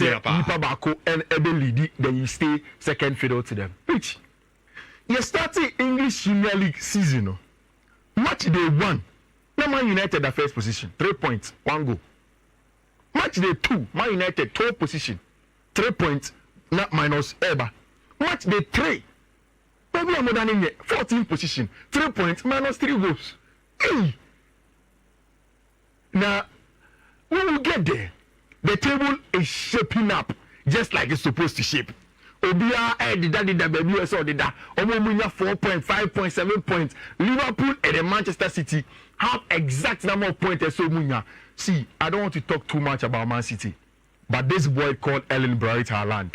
Nipa Bako and Ebe Lidi, then you stay second fiddle to them. Which you started English Premier League season. No? Match day 1. Now Man United the first position, 3 points, 1 goal. Match day 2, Man United 12th position, 3 points, not minus Eba. Match day 3, maybe I'm more than in 14th position, 3 points, minus 3 goals. Hey! Now, we will get there. The table is shaping up just like it's supposed to shape. Obia did that baby I saw did that. Omomunya 4 points, 5 points, 7 points. Liverpool and the Manchester City have exact number of points as Omunya. See, I don't want to talk too much about Man City, but this boy called Erling Haaland,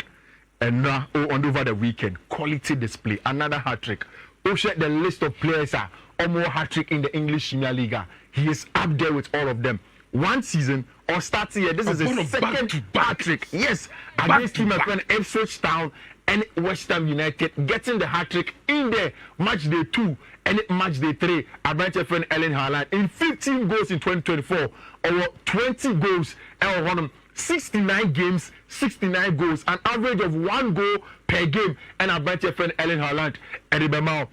and now over the weekend, quality display, another hat trick. Check the list of players are more hat trick in the English Premier League. He is up there with all of them. One season or starting here, this is a second hat trick. Yes, against team friend Ipswich Town and West Ham United, getting the hat trick in there. Match day 2 and match day 3. Advantage friend Erling Haaland in 15 goals in 2024, or 20 goals and 69 games, 69 goals, an average of 1 goal per game. And advantage friend Erling Haaland and Ibemao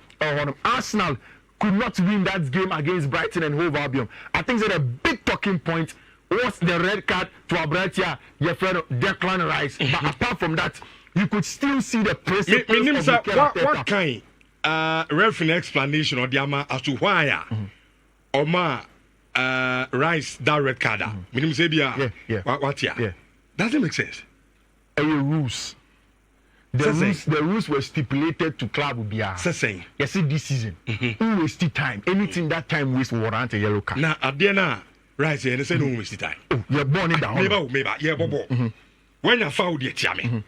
Arsenal could not win that game against Brighton and Hove Albion. I think that a big talking point was the red card to Abratia, your friend Declan Rice. But apart from that, you could still see the pressure. What kind referee explanation or the ama as to why Oma Rice that red card? Minimum say what here? Doesn't make sense. Rules. The rules were stipulated to club Ubia. You see this season, who wasted time? Anything that time waste warrant a yellow card. Now at the end, right? Say they say no waste time. You're born in that. Maybe, yeah, bobo. When you found the tiami,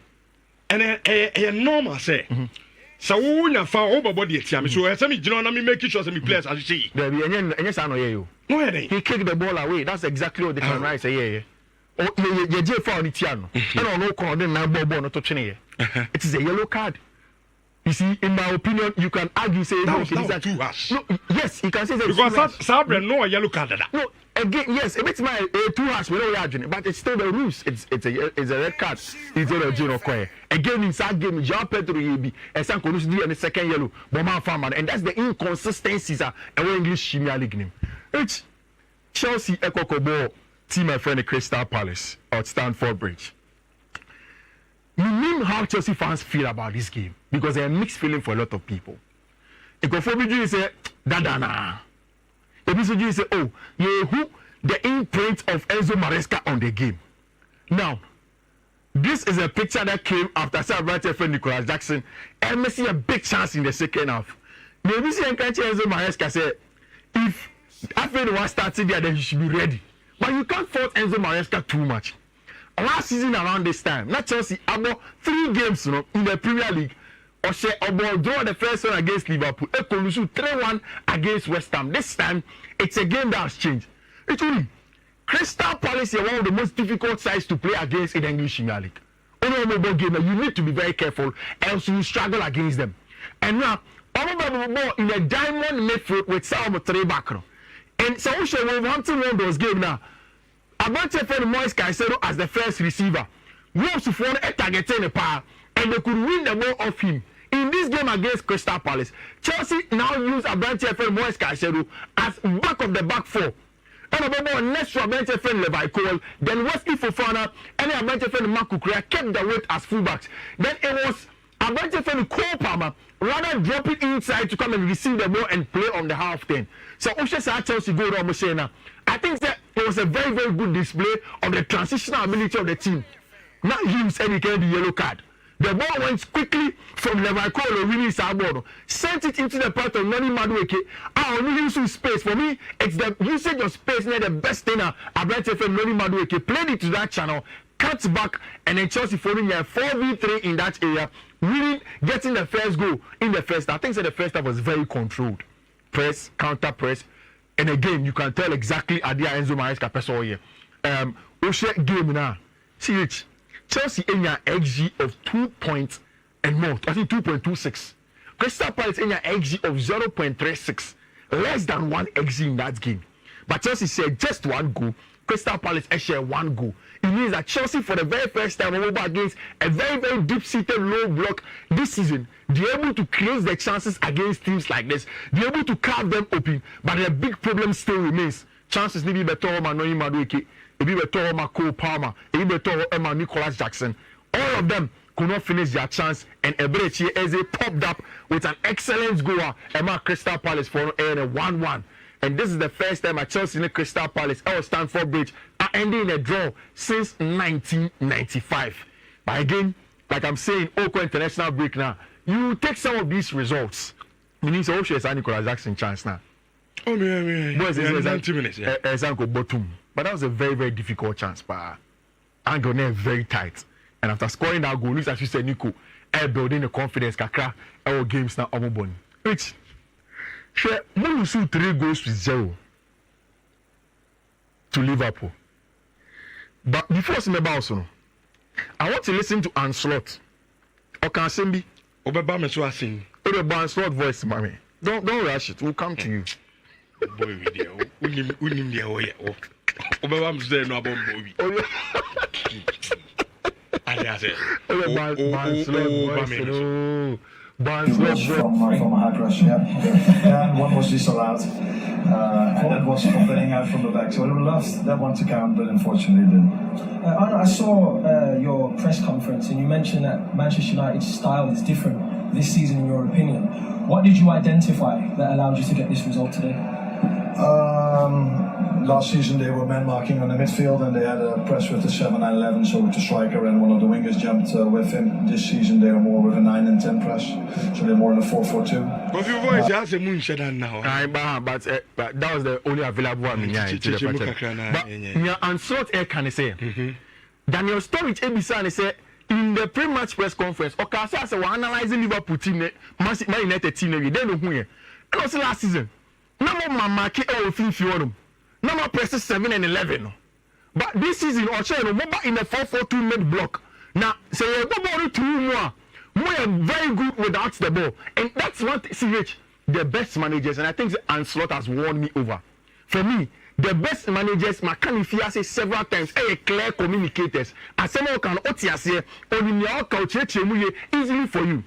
and a normal say. So when you found over body tiami, so I say me, you know, me make sure me players as you see. Baby, and yes, I know you. No, he kicked the ball away. That's exactly what they can write. Say yeah. Oh, you just found it, Tiano. I don't know, Condon, now, Bobo, not touching it. It is a yellow card. You see, in my opinion, you can argue, say, no, it's that too harsh. No, yes, you can say that. Because Sabre, no, a yellow card. No, again, yes, it's my too harsh, we don't argue, but it's still the rules. It's a red card. It's a general choir. Again, inside game, Jean Pedro Yebi, and San Colus and the second yellow, Boma Farmer, and that's the inconsistencies of English Premier League name. It's Chelsea Echo Kobo. Team my friend Crystal Palace or Stamford Bridge. You know how Chelsea fans feel about this game because there's a mixed feeling for a lot of people. If say Dadana, if you say oh, who the imprint of Enzo Maresca on the game. Now, this is a picture that came after Sabrina friend Nicolas Jackson and we see a big chance in the second half. Maybe see Enzo Maresca say if after the one started there, then you should be ready. But you can't fault Enzo Maresca too much. Last season around this time, not Chelsea, about 3 games in the Premier League. Or say about draw the first one against Liverpool. Ekolusu 3-1 against West Ham. This time, it's a game that has changed. Actually, Crystal Palace is one of the most difficult sides to play against in the English Premier League. Only a mobile game, you need to be very careful, else you struggle against them. And now, in a diamond midfield with Salmo Trebacro. And so Wolverhampton won those games now. About to find Moise Caicedo as the first receiver. Wolves to phone a targeting a power, and they could win the ball off him. In this game against Crystal Palace, Chelsea now use Abranche friend Moise Caicedo as back of the back 4. And about next to Abranche friend Levi Cole, then Wesley Fofana and Abranche friend Mark Kukurea kept the weight as fullbacks. Then it was Abranche friend Cole Palmer rather drop it inside to come and receive the ball and play on the half 10. So Chelsea go down now. I think that it was a very, very good display of the transitional ability of the team. Not use any kind of yellow card. The ball went quickly from Levi Cole or Winnie Sabono, sent it into the part of Nani Madueke. I only use space. For me, it's the usage of space near the best thing. Abranche from Nani Madueke played it to that channel, cuts back, and then Chelsea following a 4v3 in that area, really getting the first goal in the first half. I think that the first half was very controlled. Press, counter press, and again, you can tell exactly Adia Enzo Maresca person here. Oshe game now. See it. Chelsea in your XG of 2 points and more. I think 2.26. Crystal Palace in your XG of 0.36. Less than 1 XG in that game. But Chelsea said just 1 goal, Crystal Palace share 1 goal. It means that Chelsea, for the very first time, over against a very, very deep-seated low block this season, they're able to create the chances against teams like this. They're able to carve them open, but the big problem still remains. Chances need to be better over Noyi Madueke, it be better over Cole Palmer, it be better over Nicholas Jackson. All of them could not finish their chance, and Eberechi Eze popped up with an excellent goal. Emma Crystal Palace for a 1-1. And this is the first time at Chelsea and Crystal Palace or Stamford Bridge are ending in a draw since 1995. But again, like I'm saying, Oko international break now, you take some of these results. Meaning, so Osho is a Nicolas Jackson chance now. Oh, yeah. Boys, it's 90 minutes. Yeah. But that was a very, very difficult chance. But Angle very tight. And after scoring that goal, as you said, Nico, building the confidence, kakra, our games now, Omobon. Which, share, Mulusu 3 goals to 0 to Liverpool. But before Simeba I want to listen to Anslot. Or can Simbi? Obeba me so asing. Anslot voice, mommy. Don't rush it. We'll come to you. Boy video. Unim dia oye. Obeba me say no about boy. From hard rush, yeah. One was disallowed, and that was from playing out from the back. So I would have loved that one to count, but unfortunately it didn't. I saw your press conference, and you mentioned that Manchester United's style is different this season, in your opinion. What did you identify that allowed you to get this result today? Last season they were man marking on the midfield and they had a press with the 7-9-11, so with the striker and one of the wingers jumped with him. This season they are more with a 9 and 10 press, so they're more in a 4-4-2. But your voice has a moon shed now. But that was the only available one. But and sort can say Daniel Sturridge Ebisa say in the pre-match press conference, Okasa say we're analyzing Liverpool team, Man United team, they don't know who. And also last season, no more Mama K.O. Finfioro. No more presses 7 and 11. But this season, Ocho in the 4-4-2 mid block. Now, say you go more to more. More very good without the ball. And that's what CH, the best managers, and I think Anslot has won me over. For me, the best managers, Makanifia say several times, clear communicators. And someone can otiase on your culture easily for you.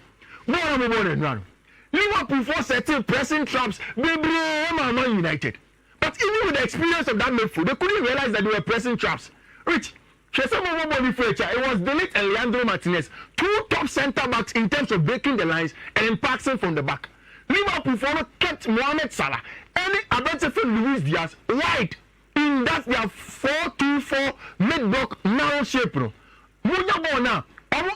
More than one. Liverpool for certain pressing traps, baby, Man United. But even with the experience of that midfield, they couldn't realize that they were pressing traps. Rich, it was Delete and Leandro Martinez, 2 top centre backs in terms of breaking the lines and impacting from the back. Liverpool forward kept Mohamed Salah, any identified Luis Diaz wide in that their 4-2-4 mid-block narrow shape. Munya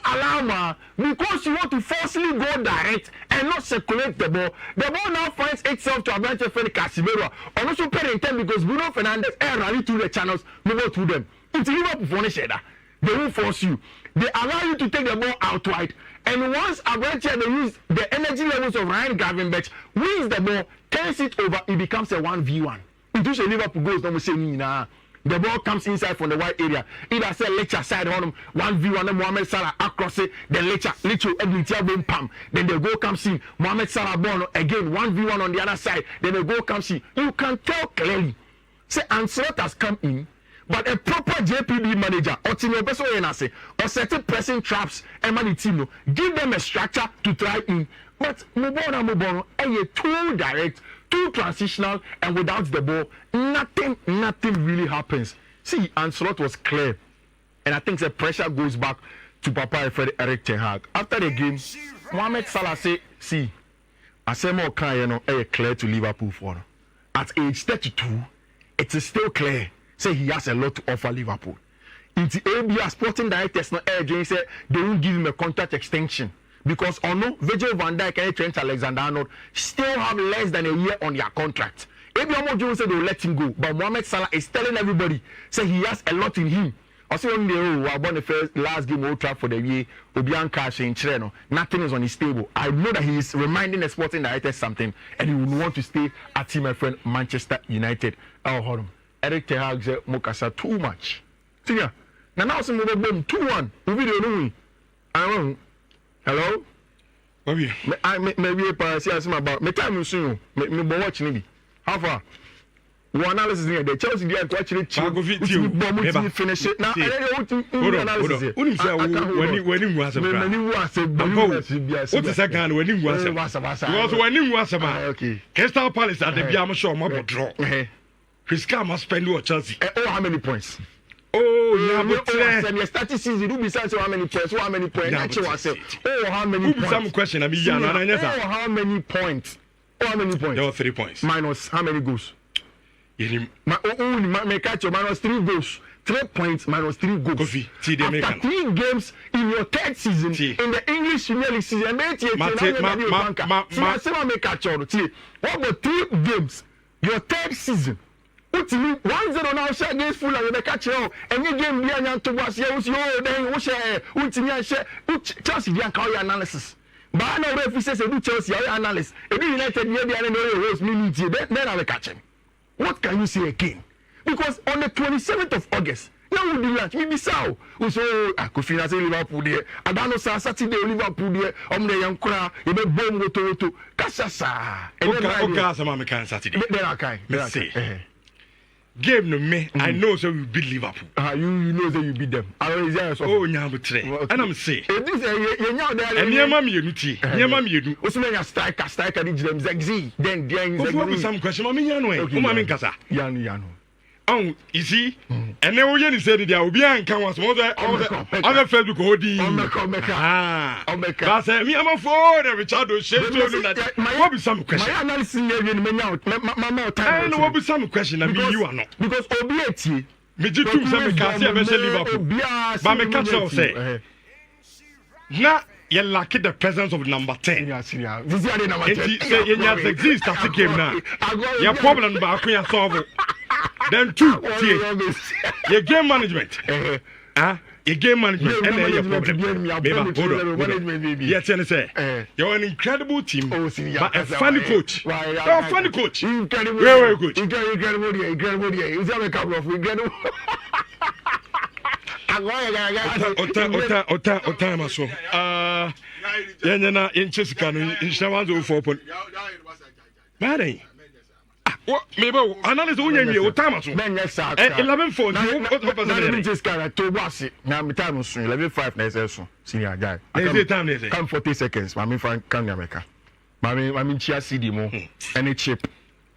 allow because you want to forcefully go direct and not circulate the ball. The ball now finds itself to advantage for Casemiro. Also pay attention because Bruno Fernandes rally through the channels, move through them. It's Liverpool for the they won't force you. They allow you to take the ball outright. And once Abratia they use the energy levels of Ryan Gravenberch, wins the ball, turns it over, it becomes a 1v1. It usually Liverpool goes don't say nah. The ball comes inside from the wide area. Either say Lecha side on him, 1v1, and Mohamed Salah across it, then Lecha, pam. Then the goal comes in, Mohamed Salah ball again, 1v1 on the other side, then the goal comes in. You can tell clearly. Say Ancelot has come in, but a proper JPB manager, or certain pressing traps, and money team, give them a structure to try in. But Mubono, too direct, too transitional, and without the ball, nothing really happens. See, Ancelot was clear, and I think the pressure goes back to Papa Alfred Eric Ten Hag. After the game, Mohamed Salah say, see, I say more clear to Liverpool for. At age 32, it is still clear. Say he has a lot to offer Liverpool. It's the ABA sporting directors not urging say they won't give him a contract extension. Because Virgil van Dijk and Trent Alexander-Arnold still have less than a year on their contract. Abraham Jones said they will let him go, but Mohamed Salah is telling everybody, say he has a lot in him. Also, when they won the last game Old Trafford for the year, Obian Cash in Chireno, nothing is on his table. I know that he is reminding the sporting director something, and he will want to stay at team, my friend, Manchester United. Oh, hold on. Eric Ten Hag said Mokasa too much. See ya. Now some more boom 2-1. We video no. I don't. Hello? Maybe. Maybe a pass about me time soon. Me watch me. How far? one analysis here. The Chelsea they actually finish it now. Analysis. When Crystal Palace at the Biama show mob draw. His car must spend what Chelsea. Oh, how many points? Oh, yeah, but the starting season, you decide how many points? How many points? Oh, how many points? Some question. I mean, how many points? How many points? There were 3 points. Minus how many goals? Only catch minus 3 goals. 3 points minus 3 goals. After 3 games in your third season in the English Premier League season, what about 3 games? Your third season. What you mean? 1-0 now share against Fulham. You catch it. Any game be an to was you then we share. Chelsea be an analysis. But I know if says do Chelsea analysis. If United here be an rose minute then I will catch him. What can you say again? Because on the 27th of August, now we do that. We be so. We so I could finance Liverpool there. I don't know Saturday Liverpool there. The young crowd. You be bomb go to Kasasa. Okay, some American Saturday. Then I can. Game no me. I know so we beat Liverpool. You know that you beat them. Oh, nyambutre. And I'm say. This you know that. And your mommy you nuti. Your mommy you do. What's my striker did them Zegzi. Then Zegzi. Some question. Mommy yano. Mommy kasa. Yano. Oh, you see? And then we said there will be an can was more other Facebook holding. That's me. I'm a for every child who says that. What be some question? My analysis what be some question? I mean, you are not. Because Obieti. Me do too some Cassia versus Liverpool. But me catch you say. Now, you lack the presence of number 10. This is the number 10. Say, you have exist as a game now. Your problem about we are solving. Then 2, your game management. Your game management and then your problem. Yes, and say you're an incredible team, but a funny coach. You're a funny coach. Very good. You have a couple of incredible. Otama so. Yana in Cheska in Shawanzo 4 point. Madden. What maybe analysis only you time so. 11-4 just kind to was it. Now me time soon 11-5 na so. Senior guy. Come 40 seconds. Mami fan can America. Mami chia CD mo. Any chip.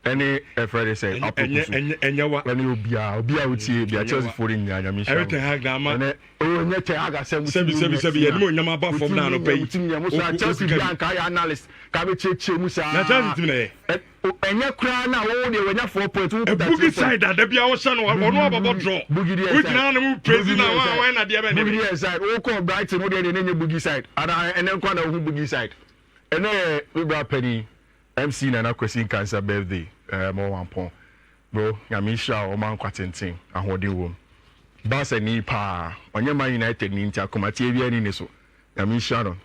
Any Friday say up and yawa when you be uti be Chelsea for in ya mi. Everything hag na ma. Oh nyete haga 7 ye mo nyama ba form na no pay. Chelsea be an kai analyst. Ka be cheche musa. Na Chelsea team na enye kra na wo de wenya 4 point. Boogie side da bia wo sha no ono ababo draw. Which na na mu praise na wa na de be ne. Boogie side. Wo ko Brighton wo de enye Boogie side. Ada enen kwa na wo Boogie side. Ene we bra penny MC na question cancer birthday. More 1 point. Bro, Yamisha or man quattenting and holding room. Bass and knee pa on your Man United ninja comatavia in so. Yamisha.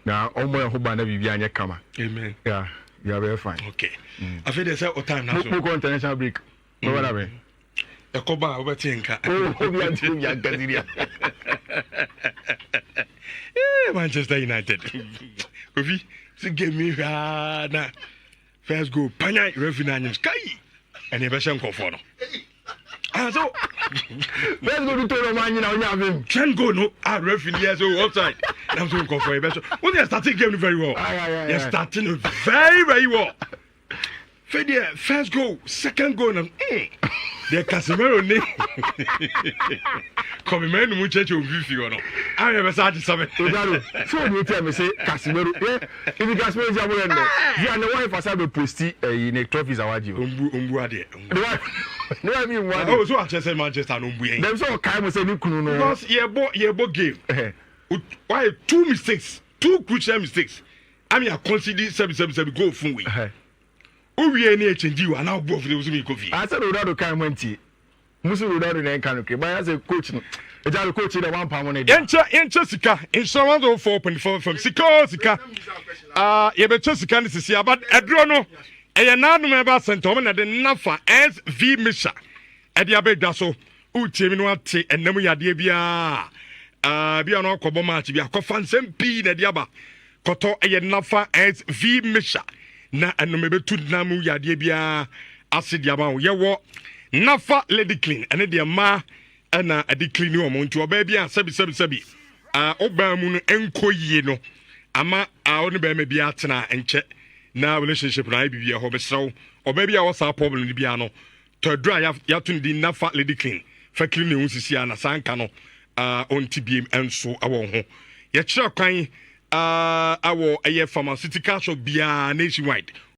Now, almost who banner Vivian Kama. Amen. Yeah, you are very fine. Okay. I feel there's a time now. Book international break. What are we? A coba over Tinka. Oh, Manchester United. Kofi, so give me na. First go, Panya, refinance, Sky, and a version call for. So, let's go to Romania now. Can go no, I refinance outside. I'm going to call for a version. Well, they're starting game very well. They're starting very, very well. First goal, second goal, and the Casemiro name. Come in, much of you know. I never started something. So you tell me, say Casemiro, if you Casemiro is away, you are the wife as I will post in a trophies award you. No, I mean, what? Oh, so I just said Manchester, no, we ain't. There's all kind of saying, because yeah, game. Why 2 mistakes, 2 crucial mistakes. I mean, I consider 7 go full way. We any change you and now both of those me coffee. I said Ronaldo can went to Musu Ronaldo and Kanuki, but as a coach, a coach in the 1 pound. Enter Sika, insurance of 4.4 from Sika. You bet Jessica is here, but Adrono, a non member Santoman at the Nafa as V Misha at the Abbey Dasso, Utiminwati, and Nemuya Debia. Biano Koboma, Tibia, Kofan Sempi, the Diaba, Koto, a Nafa as V Misha. Na eno mebe tu namu ya die bia ase de ama wo yɛwɔ nafa lady clean ɛne deɛ ma ɛna ɛde clean wɔ mo nti ɔbaa bi a sɛbi ɔbaa mu no ɛnkɔ yie no ama ɔne bɛrima bi atena nkyɛ na relationship na ayɛ bibia hɔ bɛsrɛ wo ɔbaa bi a wɔsaa problem no bia no tɔduru a yɛato no di nafa lady clean fa clean ne ho sisi a na saa nka no ɔnti biem ɛnso ɛwɔ ho yɛkyerɛ kwan awɔ ɛyɛ pharmaceutical shop biara nationwide